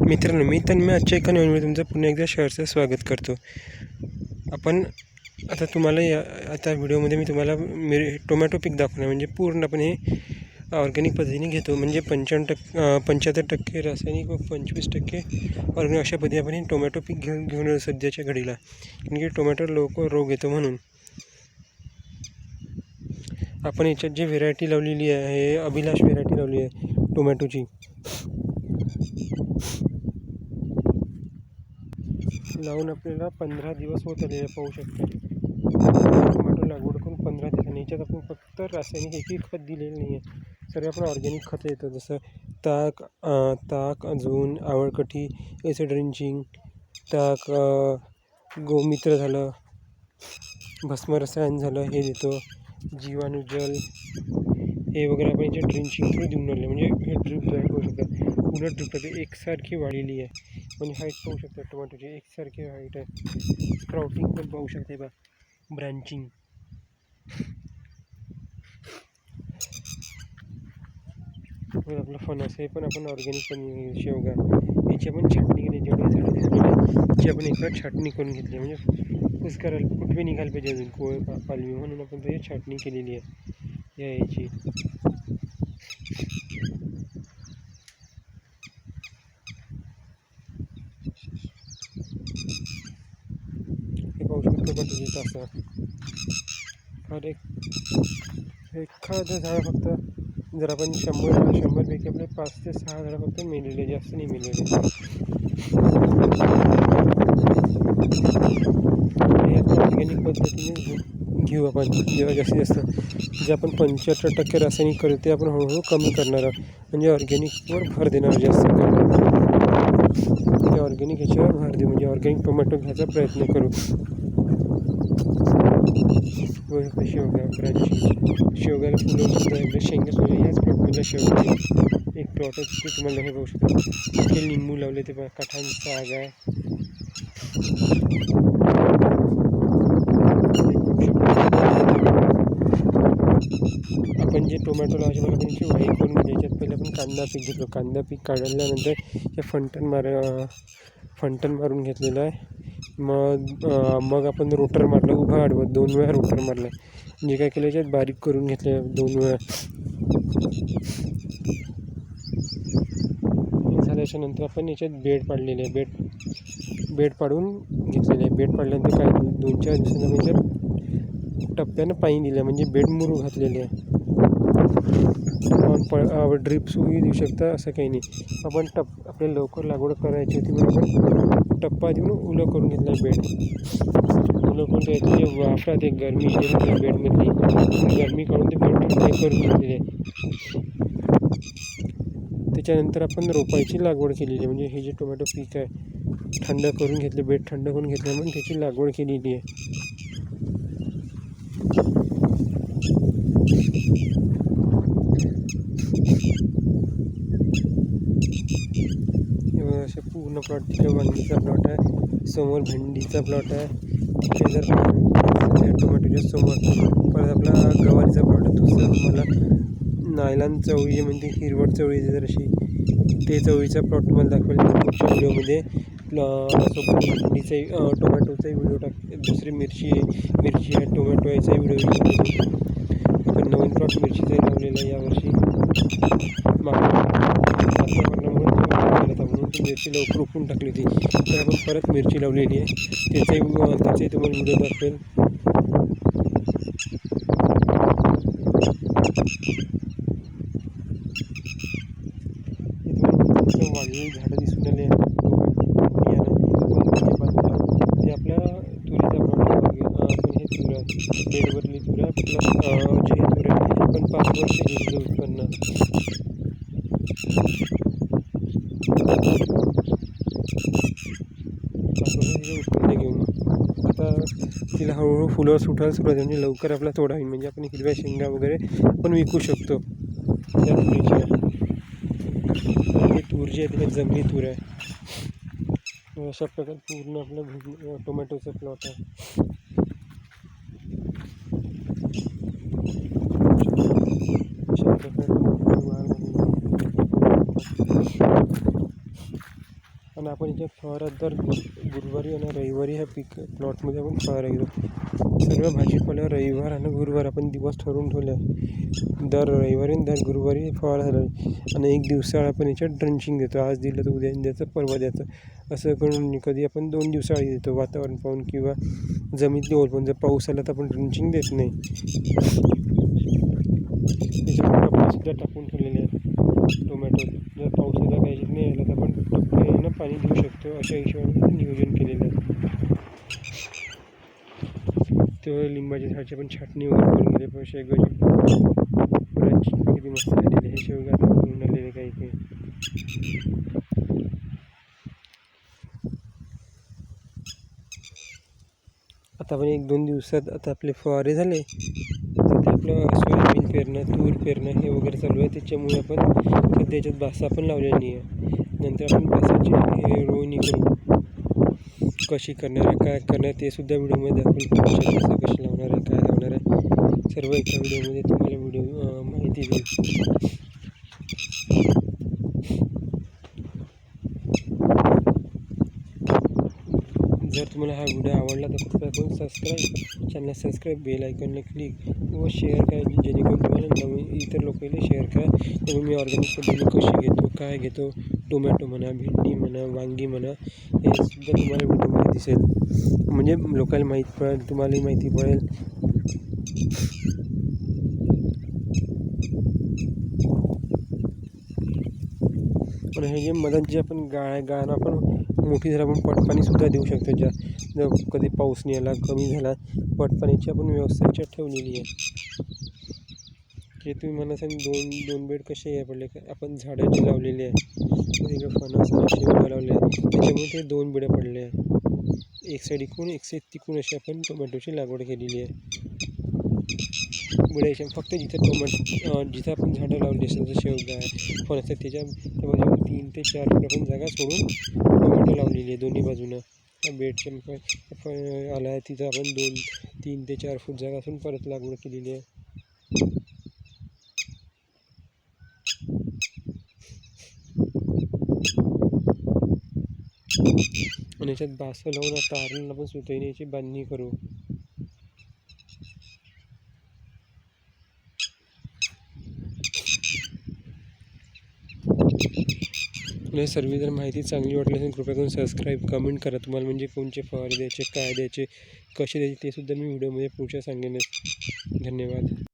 मित्रांनो, मी तन्मय आजच्या एका नवीन तुमचं पुन्हा एकदा शेअरचं स्वागत करतो. आपण आता तुम्हाला आता व्हिडिओमध्ये मी तुम्हाला टोमॅटो पीक दाखवणार, म्हणजे पूर्णपणे हे ऑर्गॅनिक पद्धतीने घेतो. म्हणजे 75% रासायनिक व 25% ऑर्गॅनिक अशा पद्धतीने आपण हे टोमॅटो पीक घेऊन सध्याच्या घडीला, कारण की टोमॅटो रोग येतो. म्हणून आपण याच्यात जी व्हेरायटी लावलेली आहे, अभिलाष व्हेरायटी लावली आहे टोमॅटोची. लावून आपल्याला 15 दिवस होत आले पाहू शकता. टोमॅटो लागवड करून 15 दिवसांनी याच्यात आपण फक्त रासायनिक एकही खत दिलेलं नाही आहे. सर्व आपण ऑर्गॅनिक खतं येतं, जसं ताक, अजून आवळकटी, ॲसिड ड्रिंचिंग, ताक, गोमित्र झालं, भस्म रसायन झालं, हे देतो. जीवाणूजल हे वगैरे आपण याच्या ड्रिंचिंग थ्रू देऊन राहिले. म्हणजे हे ड्रिप जॉईंट पाहू शकता, पूर्ण ड्रिप एकसारखी वाढलेली आहे. म्हणजे हाईट पाहू शकता टोमॅटोची एकसारखी हाईट आहे. स्प्राउटिंग पण पाहू शकते बा, ब्रँचिंग. आपलं फणस हे पण आपण ऑर्गॅनिक पण शेवगा याची आपण छाटणी केली. जेवढे झाडं दिसलेली याची आपण एकदा छाटणी करून घेतली, म्हणजे कुस्करायला कुठे निघायला पाहिजे अजून कोळ पालवी, म्हणून आपण त्याची छाटणी केलेली आहे याची. हे पाहू शकतो पद्धतीचं असं एखादं झाड फक्त, जर आपण 100पैकी आपले 5 ते 6 झाडं फक्त मेलेले, जास्त नाही मेलेले. हे आपण ऑर्गॅनिक पद्धतीने घेऊ आपण. जेव्हा जास्तीत जास्त जे आपण 75% रासायनिक करू ते आपण हळूहळू कमी करणार आहोत. म्हणजे ऑर्गॅनिकवर भर देणार जास्त करून. म्हणजे ऑर्गॅनिक ह्याच्यावर भर देऊ, म्हणजे ऑर्गॅनिक टोमॅटो घ्यायचा प्रयत्न करू. शेवगा ब्रँचिंग, शेवग्याला फुलं सुद्धा एकदा शेंगा सुद्धा ह्याच प्लॉटमधल्या शेवगा एक प्लॉट आहे. तिथे तुम्हाला हे बघू शकता. इथे लिंबू लावले, ते बघा कठांचा आग आहे. आपण जे टोमॅटो लावायचे मला त्यांची वाई करून घ्यायची. याच्यात पहिले आपण कांदा पीक घेतलो. कांदा पीक काढल्यानंतर हे फंटन मारून घेतलेलं आहे. मग आपण रोटर मारलं, उभा आडवं 2 वेळा रोटर मारलं. जे काय केलं याच्यात बारीक करून घेतलं 2 वेळा. झाल्याच्या नंतर आपण याच्यात बेड पाडलेले आहे. बेड पाडून घेतलेले आहे. बेड पाडल्यानंतर काही 2-4 दिवसांनी म्हणजे टप्प्यानं पाणी दिलं, म्हणजे बेड मुरू घातलेले आहे. ड्रीप सुविधा देऊ शकता, असं काही नाही. आपण आपल्याला लवकर लागवड करायची होती म्हणून आपण टप्पा देऊन उलं करून घेतला बेड. उलं करून त्याची जे वाफरात एक गरमी जे राहते बेडमधली, गरमी काढून ते बेड करून घेतलेली आहे. त्याच्यानंतर आपण रोपायची लागवड केलेली आहे. म्हणजे हे जे टोमॅटो पीक आहे थंड करून घेतले, बेड थंड करून घेतले म्हणून त्याची लागवड केलेली आहे. असे पूर्ण प्लॉट, तिकडे वांगीचा प्लॉट आहे, समोर भेंडीचा प्लॉट आहे. तिकडे जर टोमॅटोच्या समोर परत आपला गवारीचा प्लॉट आहे. दुसरं तुम्हाला नायलॉन चवळी जे म्हणते, हिरवट चवळी जर अशी, ते चवळीचा प्लॉट तुम्हाला दाखवेल पुढच्या व्हिडिओमध्ये. भेंडीचा टोमॅटोचाही व्हिडिओ दुसरी मिरची आहे, टोमॅटो याचाही व्हिडिओ. आपण नवीन प्लॉट मिरचीचाही लावलेला आहे यावर्षी. म्हणून ती मिरची लवकर उकळून टाकली होती, तर आपण परत मिरची लावलेली आहे. त्याचाही तुम्हाला व्हिडिओ दाखवेल. वाढलेली झाडं दिसून आले म्हणजे आपल्या तुरीचा प्लॉट. आपण हे तुरा बेडवरली तुरा प्लस जे तुरा आपण 5 वर्ष घेतलं उत्पन्न. उत्पन्न घेऊन आता तिला हळूहळू फुलं सुटायला सुरुवात, म्हणजे लवकर आपला तोडा होईल. म्हणजे आपण हिरव्या शेंगा वगैरे पण विकू शकतो त्या तुरीच्या. हे तूर जी आहे तिला जंगली तूर आहे. अशा प्रकारे पूर्ण आपलं टोमॅटोचं प्लॉट आहे. अशा प्रकारे आणि आपण याच्या फवारा दर गुरुवारी आणि रविवारी ह्या प्लॉटमध्ये आपण फवारा घेतो. सर्व भाजीपाला रविवार आणि गुरुवार आपण दिवस ठरवून ठेवले आहे. दर रविवारी आणि दर गुरुवारी फवारा झाला आणि एक दिवसाआड आपण याच्यात ड्रंचिंग देतो. आज दिलं तर उद्या द्यायचं, परवा द्यायचं, असं करून कधी आपण 2 दिवसाआडी देतो वातावरण पाहून किंवा जमिनीतली ओल पाहून. जर पाऊस आला तर आपण ड्रंचिंग देत नाही. त्याच्यामुळे आपण सुद्धा टाकून ठेवलेले आहे टोमॅटो. जर पावसाला काही नाही आला तर आपण टप्प्यानं पाणी देऊ शकतो, अशा हिशोबाने नियोजन केलेलं आहे. तेव्हा लिंबाच्या झाडाची पण छाटणी वगैरे करून गेले. पण शेवगाची फुलांची किती मस्त झालेली आहे. शेवगा आता करून आलेले काही काही. आता आपण 1-2 दिवसात आता आपले फवारे झाले तर ते आपलं सोयाबीन पेरणं, तूर पेरणं हे वगैरे चालू आहे. त्याच्यामुळे आपण त्याच्यात बासा पण लावलेली आहे. नंतर आपण बासाची रोवणी करू. कशी करणार आहे, काय करणार ते सुद्धा व्हिडिओमध्ये दाखवून कसं कशी लावणार आहे, काय लावणार आहे, सर्व एका व्हिडिओमध्ये तुम्हाला माहिती देईल. जर तुम्हाला हा व्हिडिओ आवडला तर कृपया करून चॅनल सबस्क्राईब, बेल आयकॉनला क्लिक व शेअर करा, जेणेकरून तुम्हाला नवीन इतर लोकांना शेअर करा. तर मी ऑर्गॅनिक पद्धतीने कशी घेतो, काय घेतो, टोमॅटो म्हणा, भेंडी म्हणा, वांगी म्हणा, हे सुद्धा तुम्हाला व्हिडिओमध्ये दिसेल. म्हणजे लोकांना माहीत पडेल, तुम्हालाही माहिती पडेल. पण हे जे मधात जे आपण गाणं आपण मोठी झाला आपण पटपाणीसुद्धा देऊ शकतो. जर कधी पाऊस नाही आला, कमी झाला, पटपाणीची आपण व्यवस्था याच्यात ठेवलेली आहे. की तुम्ही मला सांग दोन बेड कसे आहे पडले, आपण झाडं जे लावलेली आहे तिकडे फणस आणि शेवगा लावले आहे, त्याच्यामुळे ते 2 बेड्या पडले आहे. एक साईड इकडून एक साईड तिकडून अशी आपण टोमॅटोची लागवड केलेली आहे. बुडायच्या फक्त जिथं आपण झाडं लावली असेल, जसं शेवगा आहे, फणस आहे, त्यामध्ये 3 ते 4 फूट आपण जागा सोडून टोमॅटो लावलेली आहे दोन्ही बाजूनं. त्या बेडच्या आला आहे तिथं आपण 3 ते 4 फूट जागा असून परत लागवड केलेली आहे. आणि याच्यात बासा लावून आता आरला आपण सुतईने याची बांधणी करू. सर्व जर माहिती चांगली वाटली असेल कृपया करून सबस्क्राईब, कमेंट करा. तुम्हाला म्हणजे कोणते फवारे द्यायचे, काय द्यायचे, कसे द्यायचे ते सुद्धा मी व्हिडिओमध्ये पुढच्या सांगेनच. धन्यवाद.